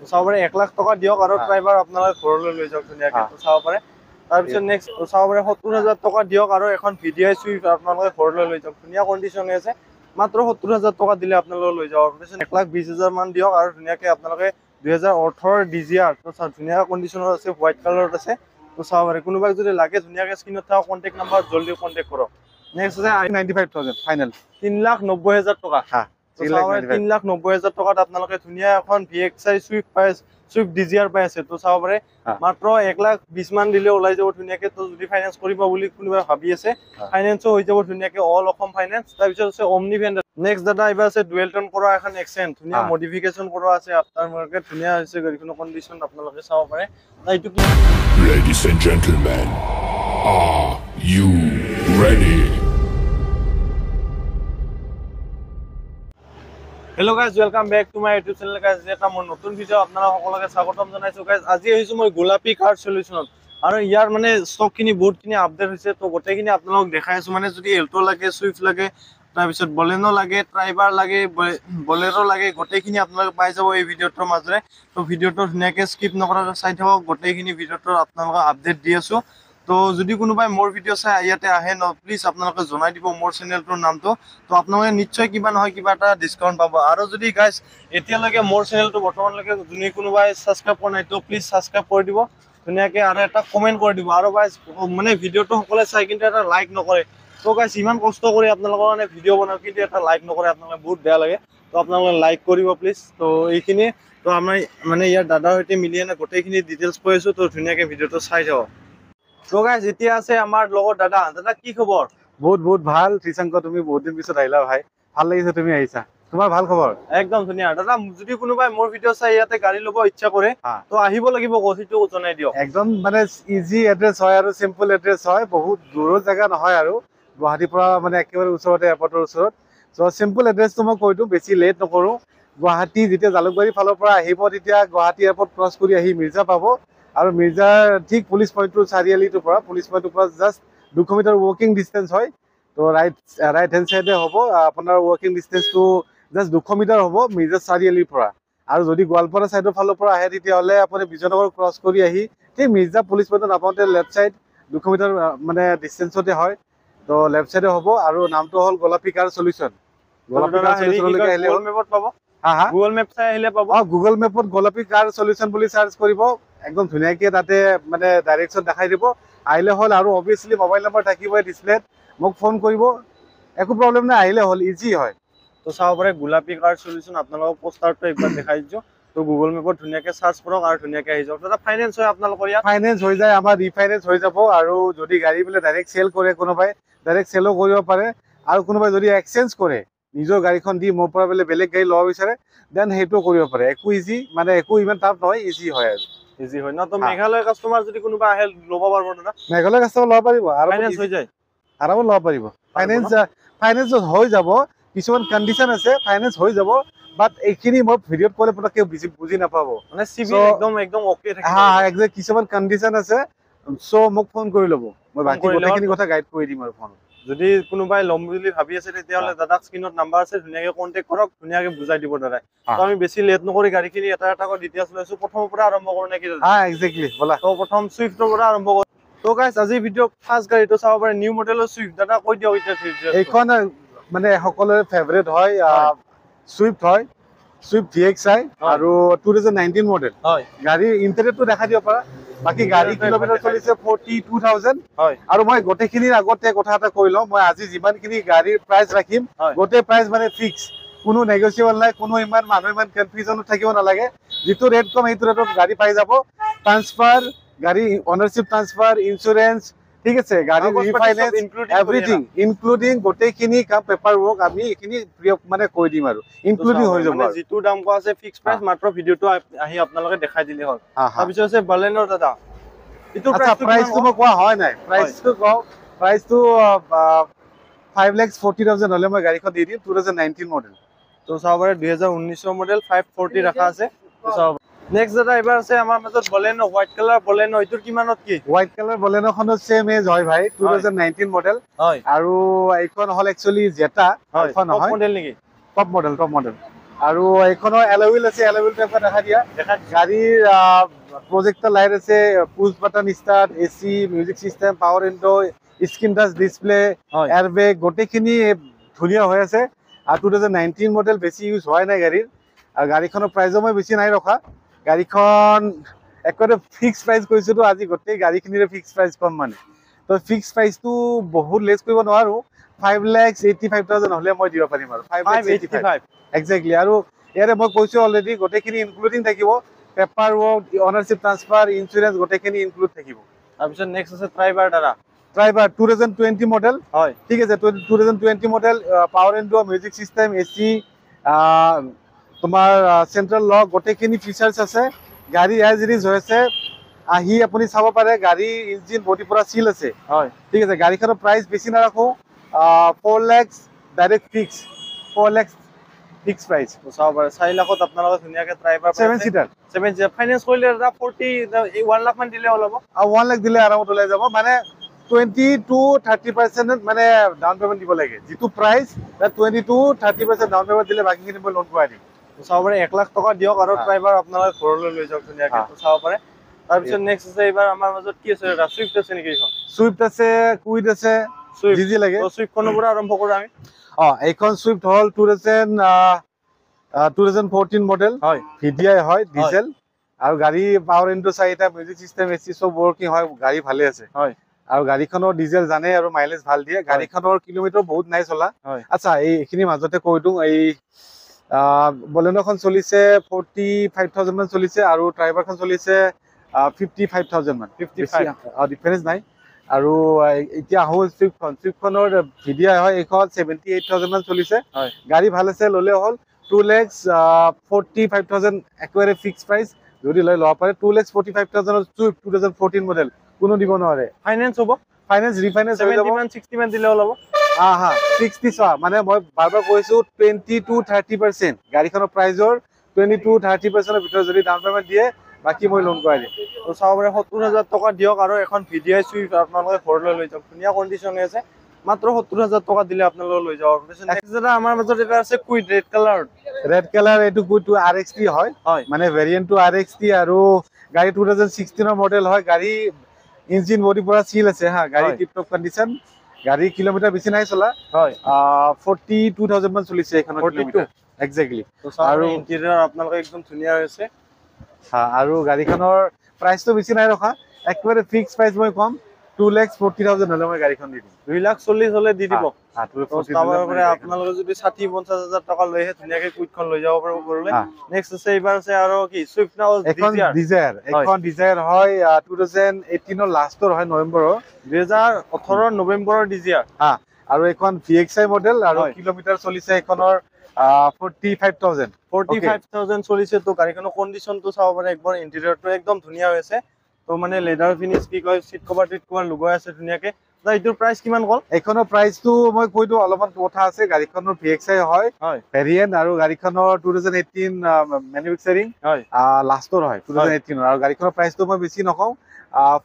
চাব পাৰে 1 লাখ টকা দিয়ক আৰু ড্ৰাইভাৰ আপোনালোকে ঘৰলৈ লৈ যাওক ধুনীয়াকে চাব পাৰে। তাৰপিছত নেক্সট চাব পাৰে 70,000 টকা দিয়ক আৰু এখন VDI চুইফ্ট আপোনালোকে ঘৰলৈ লৈ যাওক। ধুনীয়া কণ্ডিশ্যনে আছে, মাত্ৰ 70,000 টকা দিলে আপোনালোকে লৈ যাব। তাৰপিছত 1,20,000 মান দিয়ক আৰু ধুনীয়াকে আপোনালোকে 2018 DZR তো ধুনীয়া কণ্ডিশ্যনত আছে, হোৱাইট কালাৰত আছে। তো চাব পাৰে, কোনোবাই যদি লাগে ধুনীয়াকে স্ক্ৰীনত থকা কণ্টেক্ট নাম্বাৰ জলদি কণ্টেক্ট কৰক। নেক্সট আছে 95,000 ফাইনেল 3,90,000 টকা। 3,90,000 টকাত আপোনালোকে ধুনীয়া এখন VXI চুইফ্ট পাই, চুইফ্ট DZR পাই আছে। তো চাব পাৰে মাত্ৰ 1,20,000 মান দিলে ওলাই যাব ধুনীয়াকে। তো যদি ফাইনেন্স কৰিব বুলি কোনোবাই ভাবি আছে, ফাইনেন্সো হৈ যাব ধুনীয়াকে, অল অসম ফাইনেন্স। তাৰপিছত আছে অমনি ভেন। নেক্সট দাদা এইবাৰ আছে ডুৱেল টোন কৰা এখন এক্সেন্ট, ধুনীয়া মডিফিকেশ্যন কৰা আছে। আফটাৰ মাৰ্কেট ধুনীয়া হৈছে গাড়ীখনৰ কণ্ডিশ্যন আপোনালোকে চাব পাৰে। এইটো কি Ladies and gentlemen, are you ready? Hello' guys, welcome back to my YouTube channel guys. এটা মোৰ নতুন ভিডিঅ' আপোনালোক সকলোকে স্বাগতম জনাইছোঁ গাইজ। আজি আহিছোঁ মই গোলাপী কাৰ চলিউশ্যনত, আৰু ইয়াৰ মানে ষ্টকখিনি বহুতখিনি আপডেট হৈছে। তো গোটেইখিনি আপোনালোকক দেখাই আছোঁ। মানে যদি এল্টো লাগে, চুইফ্ট লাগে, তাৰপিছত বলেনো লাগে, ট্ৰাইবাৰ লাগে, বলেৰো লাগে, গোটেইখিনি আপোনালোকে পাই যাব এই ভিডিঅ'টোৰ মাজেৰে। তো ভিডিঅ'টো ধুনীয়াকৈ স্কিপ নকৰাকৈ চাই থাকক, গোটেইখিনি ভিডিঅ'টোৰ আপোনালোকক আপডেট দি আছোঁ। তো যদি কোনোবাই মোৰ ভিডিঅ' চাই ইয়াতে আহে ন, প্লিজ আপোনালোকে জনাই দিব মোৰ চেনেলটোৰ নামটো। তো আপোনালোকে নিশ্চয় কিবা নহয় কিবা এটা ডিছকাউণ্ট পাব। আৰু যদি গাইজ এতিয়ালৈকে মোৰ চেনেলটো বৰ্তমানলৈকে যদি কোনোবাই ছাবস্ক্ৰাইব কৰা নাই, তো প্লিজ ছাবস্ক্ৰাইব কৰি দিব ধুনীয়াকৈ, আৰু এটা কমেণ্ট কৰি দিব। আৰু গাইজ মানে ভিডিঅ'টো সকলোৱে চাই কিন্তু এটা লাইক নকৰে। তো গাইজ ইমান কষ্ট কৰি আপোনালোকৰ মানে ভিডিঅ' বনাওঁ, কিন্তু এটা লাইক নকৰে, আপোনালোকে বহুত বেয়া লাগে। তো আপোনালোকে লাইক কৰিব প্লিজ। তো এইখিনি তো আমাৰ মানে ইয়াৰ দাদাৰ সৈতে মিলি এনে গোটেইখিনি ডিটেইলছ কৈ আছোঁ। তো ধুনীয়াকৈ ভিডিঅ'টো চাই যাওক। তো গাইজ এতিয়া আছে আমাৰ লগত দাদা। দাদা কি খবৰ? বহুত ভাল ত্ৰিশাংক, তুমি বহুত দিন পিছত আহিলা ভাই, ভাল লাগিছে তুমি আহিছা। তোমাৰ ভাল খবৰ? একদম ধুনীয়া। দাদা যদি কোনোবাই মোৰ ভিডিঅ' চাই ইয়াতে গাড়ী ল'ব ইচ্ছা কৰে, তো আহিব লাগিব সেইটো জনাই দিয়ক। একদম মানে ইজি এড্ৰেছ হয় আৰু চিম্পল এড্ৰেছ হয়, বহুত দূৰৰ জেগা নহয় আৰু গুৱাহাটীৰ পৰা মানে একেবাৰে ওচৰতে, এয়াৰপৰ্টৰ ওচৰত। চ' চিম্পল এড্ৰেছটো মই কৈ দিওঁ, বেছি লেট নকৰোঁ। গুৱাহাটী যেতিয়া জালুকবাৰীৰ ফালৰ পৰা আহিব, তেতিয়া গুৱাহাটী এয়াৰপৰ্ট ক্ৰছ কৰি আহি মিৰ্জা পাব, আৰু মিৰ্জাৰ ঠিক পুলিচ পইণ্টটোৰ চাৰিআলিটোৰ পৰা, পুলিচ পইণ্টটোৰ পৰা জাষ্ট 200 মিটাৰ ৱাকিং ডিষ্টেঞ্চ হয়। তো ৰাইট হেণ্ড চাইডে হ'ব আপোনাৰ ৱাকিং ডিষ্টেঞ্চটো, জাষ্ট 200 মিটাৰ হ'ব মিৰ্জা চাৰিআলিৰ পৰা। আৰু যদি গোৱালপাৰা চাইডৰ ফালৰ পৰা আহে, তেতিয়াহ'লে আপুনি বিজয়নগৰ ক্ৰছ কৰি আহি ঠিক মিৰ্জা পুলিচ পইণ্টত নাপাওঁতে লেফ্ট চাইড 200 মিটাৰ মানে ডিষ্টেঞ্চতে হয়। তো লেফ্ট চাইডে হ'ব, আৰু নামটো হ'ল গোলাপী কাৰ চলিউশ্যন। গোলাপী কাৰ চলিউশ্যনলৈকে আহিলে গুগল মেপত পাব। গুগল মেপ চাই আহিলে পাব। গুগল মেপত গোলাপী কাৰ চলিউশ্যন বুলি চাৰ্চ কৰিব, একদম ধুনীয়াকৈ তাতে মানে ডাইৰেকশ্যন দেখাই দিব, আহিলে হ'ল। আৰু অবভিয়াছলি মোবাইল নম্বৰ থাকিবই ডিছপ্লেত, মোক ফোন কৰিব, একো প্ৰব্লেম নাই, আহিলে হ'ল, ইজি হয়। তো চাব পাৰে গোলাপী কাৰ চলিউশ্যন, আপোনালোকক পোষ্টাৰটো একবাৰ দেখাই দিছোঁ। তো গুগল মেপত ধুনীয়াকৈ চাৰ্চ কৰক আৰু ধুনীয়াকৈ আহি যাওক। দাদা ফাইনেন্স হয় আপোনালোকৰ ইয়াত? ফাইনেন্স হৈ যায়, আমাৰ ৰিফাইনেন্স হৈ যাব। আৰু যদি গাড়ী বোলে ডাইৰেক্ট চেল কৰে, কোনোবাই ডাইৰেক্ট চেলো কৰিব পাৰে। আৰু কোনোবাই যদি এক্সচেঞ্জ কৰে, নিজৰ গাড়ীখন দি মোৰ পৰা বোলে বেলেগ গাড়ী ল'ব বিচাৰে, দেন সেইটো কৰিব পাৰে। একো ইজি, মানে একো ইমান টাফ নহয়, ইজি হয় আৰু ইজি হয় ন। তো মেঘালয় কাষ্টমাৰ যদি কোনোবা আহে ল'ব পাৰিব দাদা? মেঘালয় কাষ্টমাৰ ল'ব পাৰিব, আৰু ফাইনেন্স হৈ যায়, আৰামত ল'ব পাৰিব। ফাইনেন্স হৈ যাব, কিছুমান কণ্ডিশ্যন আছে, ফাইনেন্স হৈ যাব। বাট এইখিনি মই ভিডিঅ'ত ক'লে পটককৈ বুজি নাপাব, মানে চিভিল একদম অকে থাকে। একজেক্ট কিছুমান কণ্ডিশ্যন আছে। চ' মোক ফোন কৰি ল'ব, মই বাকী গোটেইখিনি কথা গাইড কৰি দিম আৰু ফোন। যদি কোনোবাই ল'ম বুলি ভাবি আছে, তেতিয়াহ'লে দাদাক স্ক্ৰীনত নাম্বাৰ আছে, ধুনীয়াকৈ কণ্টেক্ট কৰক, ধুনীয়াকৈ বুজাই দিব দাদাই। তো আমি বেছি লেট নকৰি গাড়ীখিনি এটা এটাকৈ ডিটেইলছ লৈছোঁ। প্ৰথমৰ পৰা আৰম্ভ কৰোঁ নেকি দাদা? একজেক্টলি, ব'লা। তো প্ৰথম চুইফ্টৰ পৰা আৰম্ভ কৰোঁ। তো গাইজ আজি ভিডিঅ' ফাৰ্ষ্ট গাড়ীটো চাব পাৰে, নিউ মডেলৰ চুইফ্ট। দাদা কৈ দিয়ক এতিয়া। এইখন মানে সকলোৰে ফেভৰেট হয়, চুইফ্ট হয়, চুইফ্ট VXI, আৰু 2019 মডেল। গাড়ীৰ ইণ্টেৰিয়ৰটো দেখাই দিব পাৰা। বাকী গাড়ী কিলোমিটাৰ চলিছে 42,000। আৰু মই গোটেইখিনিৰ আগতে কথা এটা কৈ লওঁ, মই আজি যিমানখিনি গাড়ীৰ প্ৰাইচ ৰাখিম, গোটেই প্ৰাইচ মানে ফিক্স, কোনো নেগচিয়েবল নাই। কোনো মানুহ ইমান কনফিউজনত থাকিব নালাগে। যিটো ৰেট কম সেইটো ৰেটত গাড়ী পাই যাব। ট্ৰান্সফাৰ, গাড়ী অনাৰশ্বিপ ট্ৰান্সফাৰ, ইঞ্চুৰেঞ্চ, ঠিক আছে, গাড়ী ৰিফাইনেন্স, এভৰিথিং ইনক্লুডিং গোটেইখিনি কাম পেপাৰ ৱৰ্ক আমি এইখিনি মানে কৈ দিম, আৰু ইনক্লুডিং হৈ যাব। যিটো দাম কোৱা আছে ফিক্স প্ৰাইচ, মাত্ৰ ভিডিঅ'টো আহি আপোনালোকে দেখাই দিলে হ'ল। তাৰপিছত আছে বলেনো দাদা, এইটো প্ৰাইচটো মই কোৱা হয় নাই, প্ৰাইচটো কওঁ। প্ৰাইচটো 5,40,000 হ'লে মই গাড়ীখন দি দিম, 2019 মডেল। তো চাব পাৰে 2019 মডেল, 540 ৰাখা আছে। নেক্সট দাদা এইবাৰ আছে আমাৰ মাজত বলেনো, হোৱাইট কালাৰ বলেনো। এইটোৰ কিমানত কি? হোৱাইট কালাৰ বলেনোখনো সেম এজ হয় ভাই, 2019 মডেল। আৰু এইখন হ'ল একচুৱেলি জেটা, এইখন নহয় মডেল নেকি? Top model. আৰু এইখনৰ এল'উইল আছে, এল'উইলটো একবাৰ দেখা দিয়া। দেখা গাড়ীৰ প্ৰজেক্টৰ লাইট আছে, push button start, AC, music system, power window, screen touch display, হয় এয়াৰবেগ গোটেইখিনি ধুনীয়া হৈ আছে। আৰু 2019 মডেল, বেছি ইউজ হোৱাই নাই গাড়ীৰ। আৰু গাড়ীখনৰ প্ৰাইজো মই বেছি নাই ৰখা। গাড়ীখন একেবাৰে ফিক্স প্ৰাইচ কৈছোতো, আজি গোটেই গাড়ীখিনিৰে ফিক্স প্ৰাইচ কম মানে। তো ফিক্স প্ৰাইচটো বহুত লেছ কৰিব নোৱাৰোঁ। 5,85,000 হ'লে মই দিব পাৰিম আৰু 5,85,000 একজেক্টলি। আৰু ইয়াৰে মই কৈছোঁ অলৰেডি গোটেইখিনি ইনক্লুডিং থাকিব, পেপাৰ ৱৰ্ক, অনাৰশ্বিপ ট্ৰান্সফাৰ, ইঞ্চুৰেঞ্চ গোটেইখিনি ইনক্লুড থাকিব। তাৰপিছত নেক্সট আছে ট্ৰাইবাৰ দ্বাৰা ট্ৰাইবাৰ 2020 মডেল, হয় ঠিক আছে। 2020 model, power window, music system, AC, তোমাৰ চেন্ট্ৰেল লক গোটেইখিনি ফিচাৰ্ছ আছে। গাড়ী এজ ইট ইজ হৈ আছে, আহি আপুনি চাব পাৰে। গাড়ী ইঞ্জিন বডি পৰা চিল আছে, হয় ঠিক আছে। গাড়ীখনৰ প্ৰাইচ বেছি নাৰাখোঁ, 4 lakh direct fix, 4 lakh fix price. চাব পাৰে 4 লাখত আপোনালোকে ধুনীয়াকে ট্ৰাইবাৰ 7 চিটাৰ 7 চিটাৰ ফাইনেন্স কৰিলে এটা 1 লাখ মান দিলে ওলাব। আৰু 1 লাখ দিলে আৰামত ওলাই যাব। মানে 20 to 30% মানে ডাউন পেমেণ্ট দিব লাগে। যিটো প্ৰাইচ 20 to 30% ডাউন পেমেণ্ট দিলে বাকীখিনি মই লোন কৰাই দিম। চাব পাৰে 1 লাখ টকা দিয়ক আৰু ট্ৰাইবাৰ আপোনালোকে ঘৰলৈ লৈ যাওক ধুনীয়াকে। চাব পাৰে। তাৰপিছত নেক্সট আছে এইবাৰ আমাৰ মাজত কি আছে, চুইফ্ট আছে নেকি? এইখন চুইফ্ট আছে, কুইড আছে, চুইফ্ট যি যি লাগে। চুইফ্টখনৰ পৰা আৰম্ভ কৰোঁ আমি। এইখন চুইফ্ট হ'ল 2014 মডেল, হয় VDI হয়, ডিজেল। আৰু গাড়ী পাৱাৰ উইণ্ডো 4টা, মিউজিক চিষ্টেম, এচি চব ৱৰ্কিং হয়। গাড়ী ভালে আছে। হয় আৰু গাড়ীখনৰ ডিজেল জানে আৰু মাইলেজ ভাল দিয়ে। গাড়ীখনৰ কিলোমিটাৰ বহুত নাই চলা। হয় আচ্ছা, এইখিনি মাজতে কৈ দিওঁ, এই বলেনোখন চলিছে 45,000 মান চলিছে, আৰু ট্ৰাইবাৰখন চলিছে 55,000 মান। 55 ডিফাৰেঞ্চ নাই। আৰু এতিয়া আহোঁ চুইফ্টখনৰ VDI হয়, এইখন 78,000 মান চলিছে। হয় গাড়ী ভাল আছে, ল'লে হ'ল 2,45,000 একেবাৰে ফিক্স প্ৰাইচ। যদি লৈ ল'ব পাৰে 2,45,000 চুইফ্ট 2014 মডেল কোনো দিব নোৱাৰে। ফাইনেন্স হ'ব, ফাইনেন্স ৰিফাইনেন্স হৈ যাব। 70 মান 60 মান দিলে ওলাব। 60 চোৱা, মানে মই বাৰ বাৰ কৈছোঁ 20 to 30%। গাড়ীখনৰ প্ৰাইজৰ 20 to 30%ৰ ভিতৰত যদি ডাউন পেমেণ্ট দিয়ে, বাকী মই লোন কৰাই দিম। তো চাব পাৰে 70,000 টকা দিয়ক আৰু এখন VDI চুইফ্ট আপোনালোকে ঘৰলৈ লৈ যাওক। ধুনীয়া কণ্ডিশ্যনে আছে, মাত্ৰ 70,000 টকা দিলে আপোনালোকে লৈ যাব। নেক্সট এটা আমাৰ মাজত এটা আছে Kwid red colour. Red colour, এইটো কুইডটো RXT হয়, মানে ভেৰিয়েণ্টটো RXT। আৰু গাড়ী 2016 মডেল হয়। গাড়ী ইঞ্জিন বডি পৰা চিল আছে, গাড়ী টিপটপ কণ্ডিশ্যন। গাড়ী কিলোমিটাৰ বেছি নাই চলা, হয় 42,000 মান চলিছে এইখনৰ কিলোমিটাৰ একজেক্টলি। আৰু ইণ্টেৰিয়ৰ আপোনালোকে একদম ধুনীয়া হৈছে। আৰু গাড়ীখনৰ প্ৰাইচটো বেছি নাই ৰখা, একেবাৰে ফিক্স প্ৰাইচ মই কম 2,40,000 হ'লে মই গাড়ীখন দি দিম। 2,40,000 হ'লে দি দিব। 2,40,000 আপোনালোকে যদি 60-50,000 টকা লৈহে ধুনীয়াকে কুইডখন লৈ যাব পাৰিব ঘৰলৈ। নেক্সট আছে এইবাৰ আছে আৰু কি চুইফ্ট না ডিজায়াৰ। এখন ডিজায়াৰ হয় 2018 লাষ্টৰ হয়, নৱেম্বৰৰ 2018 নৱেম্বৰৰ ডিজায়াৰ। আৰু এখন VXI মডেল, আৰু কিলোমিটাৰ চলিছে এইখনৰ 45,000 চলিছে। তো গাড়ীখনৰ কণ্ডিশ্যনটো চাব পাৰে একবাৰ। ইণ্টেৰিয়ৰটো একদম ধুনীয়া হৈ আছে। তো মানে লেডাৰ ফিনিছ কি কয়, চিট কভাৰ টিট কভাৰ লগাই আছে ধুনীয়াকে। এইটোৰ প্ৰাইচ কিমান ক'ল? এইখনৰ প্ৰাইচটো মই কৈ দিওঁ, অলপমান কথা আছে। গাড়ীখনৰ VXI হয় ভেৰিয়েণ্ট, আৰু গাড়ীখনৰ 2018 মেনুফেকচাৰিং লাষ্টৰ হয় 2018। আৰু গাড়ীখনৰ প্ৰাইচটো মই বেছি নকওঁ,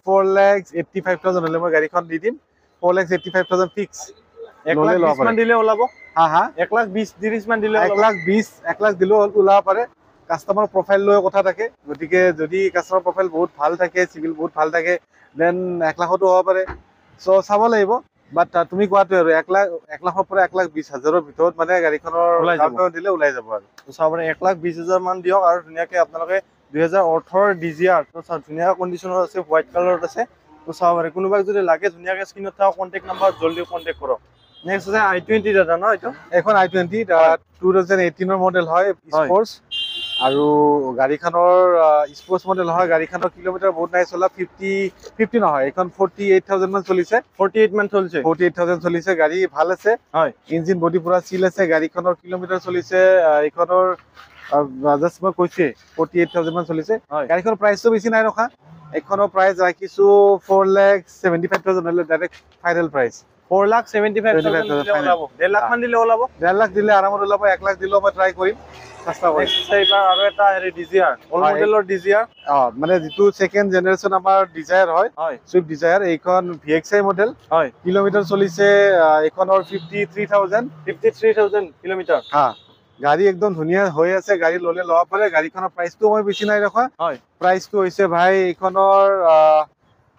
4,85,000 হ'লে মই গাড়ীখন দি দিম। 4,85,000 ফিক্স। 1,20,000 মান দিলে ওলাব। 1,20,000-1,30,000 মান দিলে 1,20,000 দিলেও ওলাব পাৰে। কাষ্টমাৰ প্ৰফাইল লৈ কথা থাকে, গতিকে যদি কাষ্টমাৰ প্ৰফাইল বহুত ভাল থাকে, চিভিল বহুত ভাল থাকে, দেন 1 লাখতো হ'ব পাৰে। চ' চাব লাগিব। বাট তুমি কোৱাটোৱে আৰু 1 লাখৰ পৰা 1,20,000 ভিতৰত মানে গাড়ীখনৰ দিলে ওলাই যাব। আৰু চাব পাৰে 1,20,000 মান দিয়ক। আৰু ধুনীয়াকে আপোনালোকে 2018 ডিজিআৰ ধুনীয়া কণ্ডিশ্যনত আছে, হোৱাইট কালাৰত আছে। তো চাব পাৰে, কোনোবাই যদি লাগে ধুনীয়াকে স্ক্ৰীণত থকা কণ্টেক্ট নাম্বাৰ জলদি কণ্টেক্ট কৰক। নেক্সট আছে i20 দাদা ন? এইখন i20 2018 মডেল হয়, স্পৰ্টছ। আৰু গাড়ীখনৰ স্পৰ্টছ মডেল হয়। গাড়ীখনৰ কিলোমিটাৰ বহুত নাই চলা, 50 নহয়, এইখন 48,000 মান চলিছে। 48,000 চলিছে। গাড়ী ভাল আছে, ইঞ্জিন বডি পুৰা চিল আছে। গাড়ীখনৰ কিলোমিটাৰ চলিছে, এইখনৰ জাষ্ট মই কৈছোৱে 48,000 মান চলিছে। গাড়ীখনৰ প্ৰাইচটো বেছি নাই ৰখা, এইখনৰ প্ৰাইচ ৰাখিছো 4,75,000 হ'লে ডাইৰেক্ট ফাইনেল প্ৰাইচ। 4,75,000 দিলে ওলাব। 1,00,000 মান দিলে ওলাব। 1,00,000 দিলে আৰামত ওলাব। 1 লাখ দিলেও মই ট্ৰাই কৰিম, চেষ্টা কৰিম। আৰু এটা ডিজায়াৰ, অল মডেলৰ ডিজায়াৰ। মানে যিটো সেকেন্ড জেনাৰেশ্যন আমাৰ ডিজায়াৰ হয়, চুইফ্ট ডিজায়াৰ। এইখন VXI মডেল। কিলোমিটাৰ চলিছে এইখনৰ 53,000 কিলোমিটাৰ। গাড়ী একদম ধুনীয়া হৈ আছে, গাড়ী ল'লে ল'ব পাৰে। গাড়ীখনৰ প্ৰাইচটো মই বেছি নাই ৰখা, হয় প্ৰাইচটো হৈছে ভাই এইখনৰ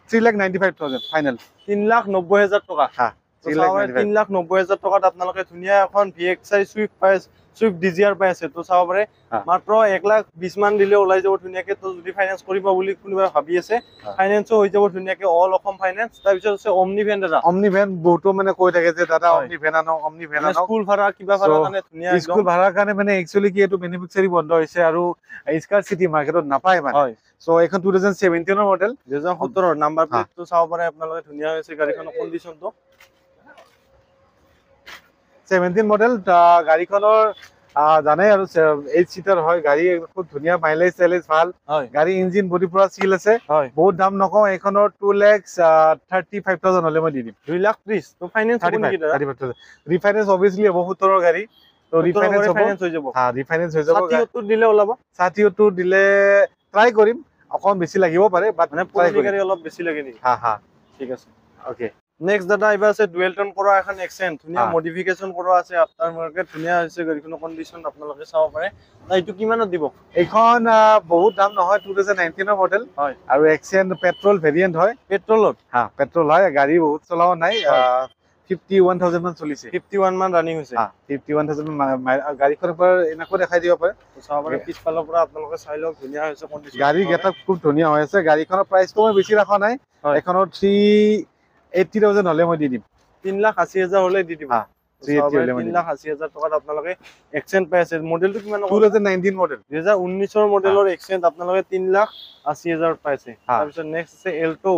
3,95,000 ফাইনেল। 3,90,000 টকা। হা 3,95,000। 3,90,000 টকাত আপোনালোকে ধুনীয়া এখন VXI Swift Desire পাই আছে। তো চাব পাৰে মাত্ৰ 1,20,000 মান দিলে ওলাই যাব ধুনীয়াকে। তো যদি ফাইনেন্স কৰিব বুলি কোনোবাই ভাবি আছে, ফাইনেন্সও হৈ যাব ধুনীয়াকে, অল অসম ফাইনেন্স। তাৰপিছত আছে অমনি ভেন দাদা। অমনি ভেন বহুতো মানে কৈ থাকে যে দাদা অমনি ভেন আনক, অমনি ভেন আনক। স্কুল ভাড়া কিবা ভাড়া কাৰণে ধুনীয়া একদম। স্কুল ভাড়াৰ কাৰণে মানে একচুৱেলি কি এইটো মেনুফেক্সাৰিং বন্ধ হৈছে আৰু স্কাৰ চিটি মাৰ্কেটত নাপায় মানে। হয় সো এইখন 2017 ৰ মডেল, 2017 নাম্বাৰ প্লেটটো চাব পাৰে আপোনালোকে, ধুনীয়া হৈছে গাড়ীখনৰ কণ্ডিশ্যনটো। 17 মডেল। গাড়ীখনৰ জানে আৰু 8 সিটাৰ হয় গাড়ী, খুব ধুনীয়া, মাইলেজ চাইলেজ ভাল। হয় গাড়ী ইঞ্জিন বডি পুৰা চিল আছে। হয় বহুত দাম নকওঁ, এইখনৰ 2,35,000 হলে মই দি দিম। 2,30,000 তো ফাইনেন্স হ'ব নেকি দাদা? 35,000 ৰিফাইনেন্স অবভিয়াছলি হ'ব, 17 গাড়ী তো ৰিফাইনেন্স হ'ব। ফাইনেন্স হৈ যাব। হা ৰিফাইনেন্স হৈ যাব। 70 দিলে ওলাব। 60 দিলে ট্ৰাই কৰিম, অকণ বেছি লাগিব পাৰে, বাট মানে ট্ৰাই পুৰণি কৰিম। গাড়ী অলপ বেছি লাগে নেকি? হা হা ঠিক আছে। ওকে। নেক্সট দাদা এইবাৰ আছে ডুৱেল টোন কৰা এখন এক্সেন্ট, ধুনীয়া হা। মডিফিকেশ্যন কৰা আছে, আফটাৰ মাৰ্কেট ধুনীয়া হৈছে গাড়ীখনৰ কণ্ডিশ্যন আপোনালোকে চাব পাৰে। এইটো কিমানত দিব? এইখন বহুত দাম নহয়, 2019 ৰ মডেল হয় আৰু এক্সেন্ট পেট্ৰল ভেৰিয়েন্ট হয়। পেট্ৰলত হা পেট্ৰল হয়, গাড়ী বহুত চলাও নাই। 51,000 মান চলিছে। 51 মান ৰানিং হৈছে। হা 51,000 গাড়ীখনৰ পৰা এনেকৈ দেখাই দিব পাৰে। তো চাব পাৰে পিছফালৰ পৰা আপোনালোকে চাই লওক, ধুনীয়া হৈছে কণ্ডিশ্যন। গাড়ী এটা খুব ধুনীয়া হৈ আছে। গাড়ীখনৰ প্ৰাইচটো মই বেছি ৰখা নাই, হয়। এখনৰ 380,000 হলে মই দি দিম। 3,80,000 হলে দি দিব। হা 380 হলে মই দি দিম। 3,80,000 টকাত আপোনালোকে এক্সেন্ট পাই আছে। মডেলটো কিমান? 2019 মডেল। 2019 মডেলৰ এক্সেন্ট আপোনালোকে 3,80,000 পাইছে। তাৰপিছত নেক্সট আছে এল্টো।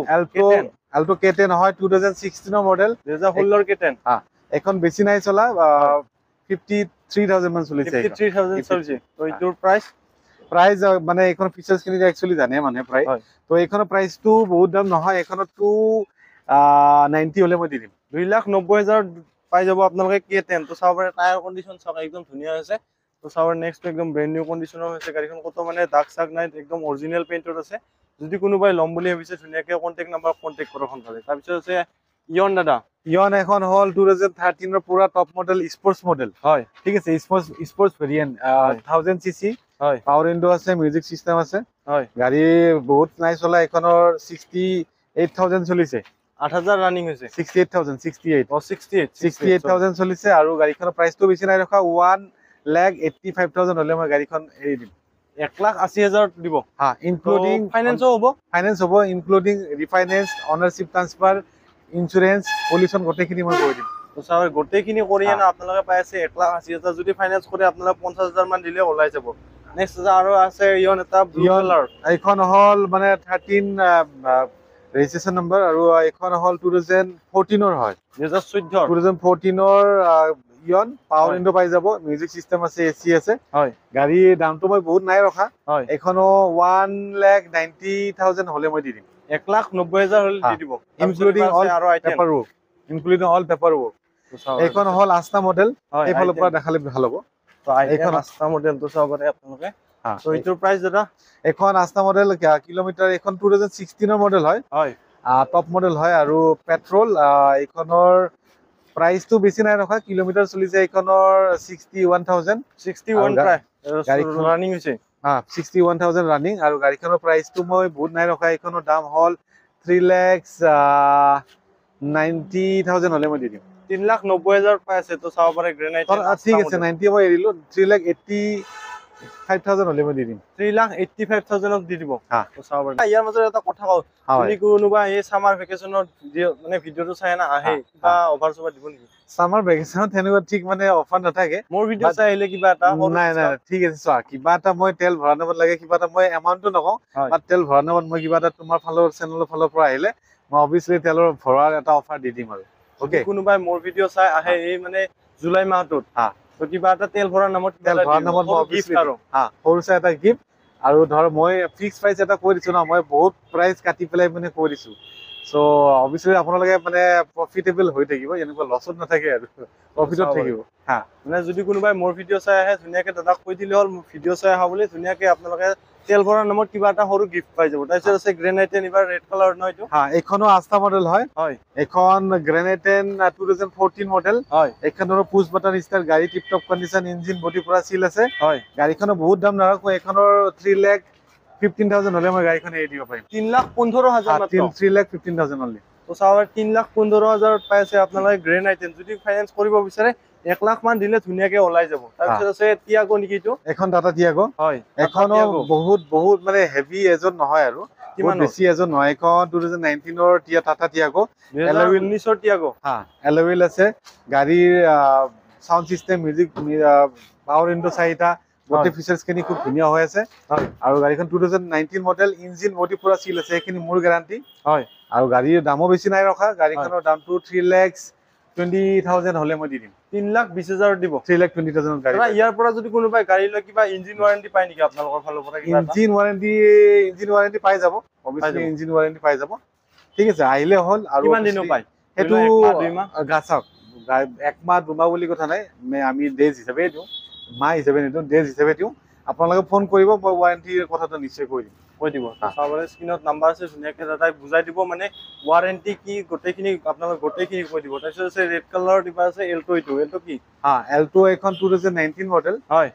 এল্টো K10 হয়, 2016 মডেল, 2016 K10। হা এখন বেছি নাই চলা, 53,000 মান চলিছে। 53,000 চলিছে। তো এইটোৰ প্ৰাইচ প্ৰাইস মানে এইখন ফিচাৰ্স খিনি একচুয়ালি জানে মানে প্ৰায়। তো এইখনৰ প্ৰাইসটো বহুত দাম নহয়, এইখনত 290 হলে মই দি দিম। 2,90,000 পাই যাব আপোনালোকে K10। তো চাব পাৰে টায়াৰ কণ্ডিশ্যন চাওক, একদম ধুনীয়া হৈছে। তো চাব পাৰে নেক্সট একদম ব্ৰেণ্ড নিউ কণ্ডিশ্যনৰ হৈছে গাড়ীখন, কত মানে দাগ চাগ নাই, একদম অৰিজিনেল পেইণ্টত আছে। যদি কোনোবাই ল'ম বুলি ভাবিছে ধুনীয়াকে কন্টেক্ট নাম্বাৰ কন্টেক্ট কৰক সোনকালে। তাৰপিছত আছে ইয়ন দাদা। ইয়ন এখন হল 2013 ৰ পুৰা টপ মডেল, স্পোর্টস মডেল। হয় ঠিক আছে, স্পোর্টস ভেরিয়েন্ট, 1000 সিসি। হয় পাওয়ার উইন্ডো আছে, মিউজিক সিস্টেম আছে। হয় গাড়ী বহুত নাই চলা, এখনৰ 68,000 চলিছে। 8,000 ৰানিং হৈছে। 68,000 68 অ 68 68,000 চলিছে। আৰু গাড়ীখনৰ প্ৰাইচটো বেছি নাই ৰখা, 1,85,000 হলে মই গাড়ীখন এৰি দিম। 1,80,000 দিব। হা ইনক্লুডিং ফাইনেন্সও হ'ব। ফাইনেন্স হ'ব, including refinance, ownership transfer, insurance, pollution গোটেইখিনি মই কৰি দিম। তো চাও গোটেইখিনি কৰি আনা আপোনালোকে পাই আছে 1,80,000। যদি ফাইনেন্স কৰে আপোনালোকে 50,000 মান দিলে ওলাই যাব। নেক্সট আৰু আছে ইয়ন এটা ব্লু কালাৰ। এইখন হল মানে 13 ৰেজিষ্ট্ৰেচন নম্বৰ, আৰু এইখন হল 2014 ৰ হয়। 2014 ৰ ইয়ন, পাৱাৰ উইন্ডো পাই যাব, মিউজিক সিস্টেম আছে, এসি আছে। হয় গাড়ীৰ দামটো মই বহুত নাই ৰখা, হয়। এখনো 1,90,000 হলে মই দি দিম। 1,90,000 হলে দি দিব, ইনক্লুডিং অল আৰু item. Paper work, including all paper work. এইখন হল আস্তা মডেল, এইফালৰ পৰা দেখালে ভাল হ'ব। তো এইখন আস্তা মডেলটো চাব পাৰে আপোনালোকে। তো এইটোৰ প্ৰাইস দাদা, এখন আস্তা মডেল কিলোমিটাৰ, এখন 2016 ৰ মডেল হয়। হয় টপ মডেল হয় আৰু পেট্ৰল। এইখনৰ প্ৰাইসটো বেছি নাই ৰখা, কিলোমিটাৰ চলিছে এইখনৰ 61,000। 61 প্ৰায় ৰানিং হৈছে। 61,000 ৰানিং, আৰু গাড়ীখনৰ প্ৰাইসটো মই বহুত নাই ৰখা, এইখনৰ দাম হল 3,90,000 হলে মই দি দিম। 3,90,000 পাই আছে। তো চাব পাৰে গ্ৰেনাইট। ঠিক আছে, 90 মই এৰিলো, 3,85,000 হলে মই দি দিম। 3,85,000 দি দিব। তো চাব পাৰে। ইয়াৰ মাজত এটা কথা কওঁ, হয়। তুমি কোনোবা এই সামাৰ ভেকেশনৰ মানে ভিডিঅটো চাই না আহে, কিবা অফাৰ চফাৰ দিব নেকি? সামাৰ ভেকেশনত তেনেকুৱা ঠিক মানে অফাৰ নাথাকে। মোৰ ভিডিঅ চাই আহিলে কিবা এটা নাই নাই ঠিক আছে, চোৱা কিবা এটা মই তেল ভৰা নামত লাগে, কিবা এটা মই এমাউন্টটো নকওঁ, বাট তেল ভৰা নামত মই কিবা এটা তোমাৰ ফালৰ চেনেলৰ ফালৰ পৰা আহিলে মই অবভিয়াছলি তেলৰ ভৰাৰ এটা অফাৰ দি দিম আৰু। ওকে, কোনোবাই মোৰ ভিডিঅ চাই আহে এই মানে জুলাই মাহটোত, তো কিবা এটা তেল ভৰাৰ নামত তেল ভৰাৰ নামত মই অবভিয়াছলি সৰু চাই এটা গিফ্ট। আৰু ধৰ মই ফিক্স প্ৰাইচ এটা কৈ দিছো ন, মই বহুত প্ৰাইচ কাটি পেলাই মানে কৈ দিছো। সো অবভিয়াসলি আপোনালোকে মানে প্ৰফিটেবল হৈ থাকিব, এনেকুৱা লছত নাথাকে আৰু প্ৰফিটত থাকিব। হা মানে যদি কোনোবাই মোৰ ভিডিঅ' চাই আহে ধুনীয়াকে দাদাক কৈ দিলে হ'ল ভিডিঅ' চাই আহা বুলি, ধুনীয়াকে আপোনালোকে তেল ভৰাৰ নামত কিবা এটা সৰু গিফ্ট পাই যাব। তাৰপিছত আছে গ্ৰেনাইটেন, এইবাৰ ৰেড কালাৰ নহয় এইটো। হা এইখনো আস্থা মডেল হয়। হয় এখন গ্ৰেনাইটেন 2014 মডেল। হয় এইখনৰ পুশ বাটন ষ্টাৰ, গাড়ী টিপটপ কণ্ডিশ্যন, ইঞ্জিন বডি পুৰা চিল আছে। হয় গাড়ীখনৰ বহুত দাম নাৰাখো, এইখনৰ 3,15,000 হলে মই গাড়ীখন এৰি দিব পাৰিম। 3,15,000 মাত্ৰ। 3,15,000 অনলি। তো চাওক 3,15,000 পাইছে আপোনালোকে গ্ৰেনাইটেন। যদি ফাইনেন্স কৰিব বিচাৰে 1 লাখ মান দিলে ধুনীয়াকে ওলাই যাব। তাৰপিছত আছে টিয়াগো নেকি এইটো? এখন টাটা টিয়াগো। হয় এখনো বহুত মানে হেভি এজন নহয় আৰু কিমান বেছি এজন নহয়। এখন 2019 ৰ টাটা টিয়াগো, 2019 ৰ টিয়াগো। হা এল'ৱেল আছে। গাড়ীৰ sound system, music, power window 4টা, গোটেই ফিচাৰ্ছ খিনি খুব ধুনীয়া হৈ আছে। হয় আৰু গাড়ীখন 2019 মডেল, ইঞ্জিন বডি পুৰা চিল আছে, এইখিনি মোৰ গেৰাণ্টি। হয় আৰু গাড়ীৰ দামো বেছি নাই ৰখা, গাড়ীখনৰ দামটো 3,20,000 হলে মই দি দিম। 3,20,000 দিব। 3,20,000 গাড়ী। দাদা ইয়াৰ পৰা যদি কোনোবাই গাড়ী লয় কিবা ইঞ্জিন ৱাৰেণ্টি পায় নেকি আপোনালোকৰ ফালৰ পৰা? কিবা এটা? ইঞ্জিন ৱাৰেণ্টি পাই যাব, অবভিয়াসলি ইঞ্জিন ৱাৰেণ্টি পাই যাব। ঠিক আছে, আহিলে হ'ল। আৰু কিমান দিনো পায়? সেইটো 1 মাহ 2 মাহ? গাছক 1 মাহ 2 মাহ বুলি কথা নাই, আমি ডেজ হিচাপে দিওঁ, মাহ হিচাপে নিদিওঁ, ডেজ হিচাপে দিওঁ। আপোনালোকে ফোন কৰিব, মই ৱাৰেণ্টিৰ কথাটো নিশ্চয় কৈ দিম। কৈ দিব। চাবলৈ স্ক্ৰীনত নাম্বাৰ আছে, ধুনীয়াকে দাদাই বুজাই দিব, মানে ৱাৰেণ্টি কি গোটেইখিনি আপোনালোকে গোটেইখিনি কৈ দিব। তাৰপিছত আছে ৰেড কালাৰৰ কিবা আছে এল্টো, এল্টো কি? হা এল্টো এখন 2019 মডেল। হয়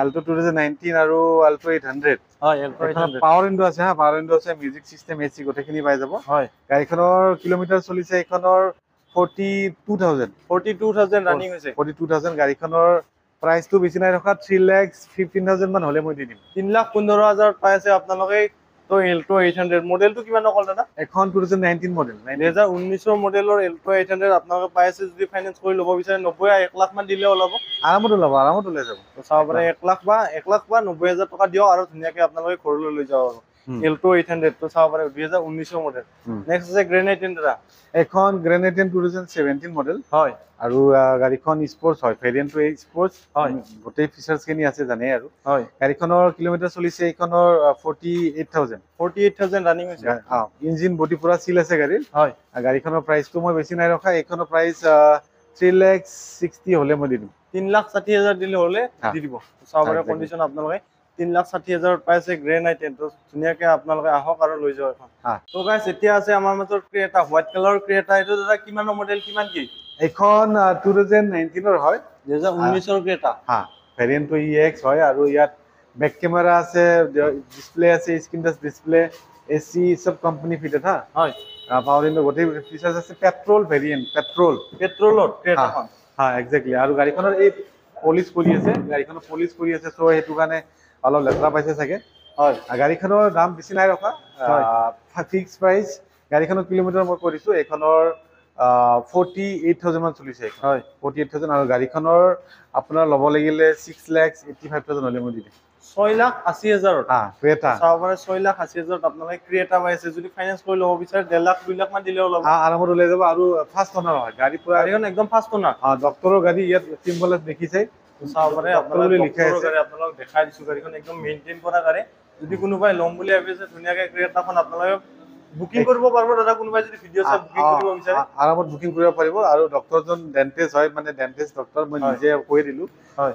এল্টো 2019 আৰু এল্টো 800। হয় এল্টো 800। পাৱাৰ উইণ্ডো আছে, হা পাৱাৰ উইণ্ডো আছে, মিউজিক চিষ্টেম, এচি গোটেইখিনি পাই যাব। হয় গাড়ীখনৰ কিলোমিটাৰ চলিছে এইখনৰ 42,000। 42,000 ৰানিং হৈছে। 42,000। গাড়ীখনৰ প্ৰাইচটো বেছি নাই ৰখা, 3,15,000 মান হলে মই দি দিম। 3,15,000 পাইছে আপোনালোকে। তো এল্টো 800 মডেলটো কিমান নকল দাদা? এখন 2019 মডেল, 2019 মডেলৰ এল্টো 800 আপোনালোকে পাইছে। যদি ফাইনেন্স কৰি ল'ব বিচাৰে 90 1 লাখ মান দিলে ওলাব। আৰামত ওলাব, আৰামত ওলাই যাব। তো চাব পাৰে 1 লাখ বা 90,000 টকা দিয়ক আৰু ধুনীয়াকে আপোনালোকে ঘৰলৈ লৈ যাব আৰু এল্টো 800 তো চাব পাৰে 2019 মডেল। নেক্সট আছে গ্ৰেনাইটেন দাদা। এখন গ্ৰেনাইটেন 2017 মডেল। হয় আৰু গাড়ীখন স্পৰ্টছ হয়, ভেৰিয়েণ্টটো স্পৰ্টছ হয়। গোটেই ফিচাৰ্ছ খিনি আছে জানে আৰু। হয় গাড়ীখনৰ কিলোমিটাৰ চলিছে এইখনৰ 48,000। 48,000 ৰানিং হৈছে। ইঞ্জিন বডি পুৰা চিল আছে গাড়ীৰ। হয় গাড়ীখনৰ প্ৰাইচটো মই বেছি নাই ৰখা, এইখনৰ প্ৰাইচ 3,60,000 হলে মই দি দিম। 3,60,000 দিলে হলে দি দিব। চাব পাৰে Exactly. কণ্ডিশ্যন আপোনালোকে 3,60,000 পাইছে গ্ৰেনাইটেন। তো ধুনীয়াকে আপোনালোকে আহক আৰু লৈ যাওক এখন। তো গাইস এতিয়া আছে আমাৰ মাজত ক্ৰিয়েটা, হোৱাইট কালাৰৰ ক্ৰিয়েটা। এইটো দাদা কিমানৰ মডেল, কিমান কি? এইখন 2019 ৰ হয়, 2019 ক্ৰিয়েটা। হা ভেৰিয়েণ্টটো EX হয়। আৰু ইয়াত বেক কেমেৰা আছে, ডিসপ্লে আছে, স্ক্ৰিন টাচ ডিসপ্লে, এচি সব কোম্পানী ফিটেড। হা হয় পাৱাৰ উইণ্ডো গোটেই ফিচাৰ্ছ আছে। পেট্ৰল ভেৰিয়েণ্ট, পেট্ৰলৰ ক্ৰিয়েটাখন। হা এক্স্যাক্টলি। আৰু গাড়ীখনৰ এই পলিশ কৰি আছে, গাড়ীখনৰ পলিশ কৰি আছে, চ' সেইটো কাৰণে অলপ লেতেৰা পাইছে চাগে। হয় গাড়ীখনৰ দাম বেছি নাই ৰখা, ফিক্স প্ৰাইচ। গাড়ীখনৰ কিলোমিটাৰ মই কৈ দিছো, এইখনৰ 48,000 মান চলিছে। হয় 48,000। আৰু গাড়ীখনৰ আপোনাৰ ল'ব লাগিলে 6,85,000 হলে মই দি দিম। 6,80,000। হা ক্ৰেটা চাব পাৰে 6,80,000 আপোনালোকে ক্ৰিয়েটা পাইছে। যদি ফাইনেন্স কৰি ল'ব বিচাৰে 1.5 লাখ 2 লাখ মান দিলে ওলাব। আৰামত ওলাই যাব। আৰু ফাৰ্ষ্ট অনাৰ হয় গাড়ী পুৰা, গাড়ীখন একদম ফাষ্ট অনাৰ। ডক্টৰৰ গাড়ী। ইয়াত চিম্বল দেখিছে, চাব পাৰে আপোনালোকে বুলি লিখা আছে। গাড়ী আপোনালোক দেখাই দিছো। গাড়ীখন একদম মেইনটেইন কৰা গাড়ী। যদি কোনোবাই ল'ম বুলি ভাবিছে ধুনীয়াকে ক্ৰিয়েটাখন আপোনালোকে বুকিং কৰিব পাৰিব দাদা। কোনোবাই যদি ভিডিঅ' চাই বুকিং কৰিব বিচাৰে আৰামত বুকিং কৰিব পাৰিব। আৰু ডক্টৰজন ডেন্টিষ্ট হয়, মানে ডেন্টিষ্ট ডক্টৰ মই নিজে কৈ দিলো। হয়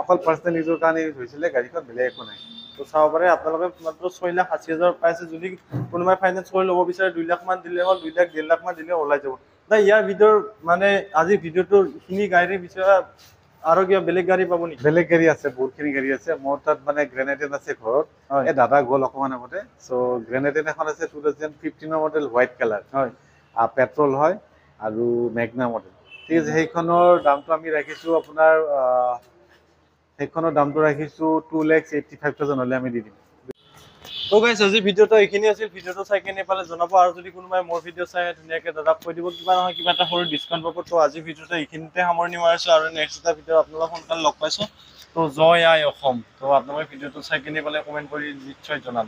অকল পাৰ্চনেল ইউজৰ কাৰণে ইউজ হৈছিলে, গাড়ীখন বেলেগ একো নাই। তো চাব পাৰে আপোনালোকে মাত্ৰ 6,80,000 পাইছে। যদি কোনোবাই ফাইনেন্স কৰি ল'ব বিচাৰে 2 লাখ মান দিলে হ'ল, 2 লাখ 1.5 লাখ মান দিলে ওলাই যাব। ইয়াৰ ভিডিঅ'ৰ মানে আজি ভিডিঅ'টো এইখিনি গাড়ীৰ বিষয়ে আৰু কিবা বেলেগ গাড়ী পাব নেকি? বেলেগ গাড়ী আছে, বহুতখিনি গাড়ী আছে মোৰ তাত। মানে গ্ৰেনাইটেন আছে ঘৰত, এই দাদা গ'ল অকমান আগতে। চ' গ্ৰেনাইটেন এখন আছে 2015 মডেল, হোৱাইট কালাৰ। হয় পেট্ৰল হয় আৰু মেগনা মডেল। ঠিক আছে, সেইখনৰ দামটো আমি ৰাখিছো আপোনাৰ 2,85,000 হলে আমি দি দিম। তো গাইস আজি ভিডিঅ'টো এইখিনি আছিল। ভিডিঅ'টো চাই কেনে পালে জনাব। আৰু যদি কোনোবাই মোৰ ভিডিঅ' চাই ধুনীয়াকে দাদাক কৈ দিব, কিবা নহয় কিবা এটা সৰু ডিছকাউণ্ট পাব। তো আজি ভিডিঅ'টো এইখিনিতে সামৰণি মাৰিছো। আৰু নেক্সট এটা ভিডিঅ' আপোনালোক সোনকালে লগ পাইছো। তো জয় আই অসম। তো আপোনালোকে ভিডিঅ'টো চাই কেনে পালে কমেণ্ট কৰি নিশ্চয় জনাব।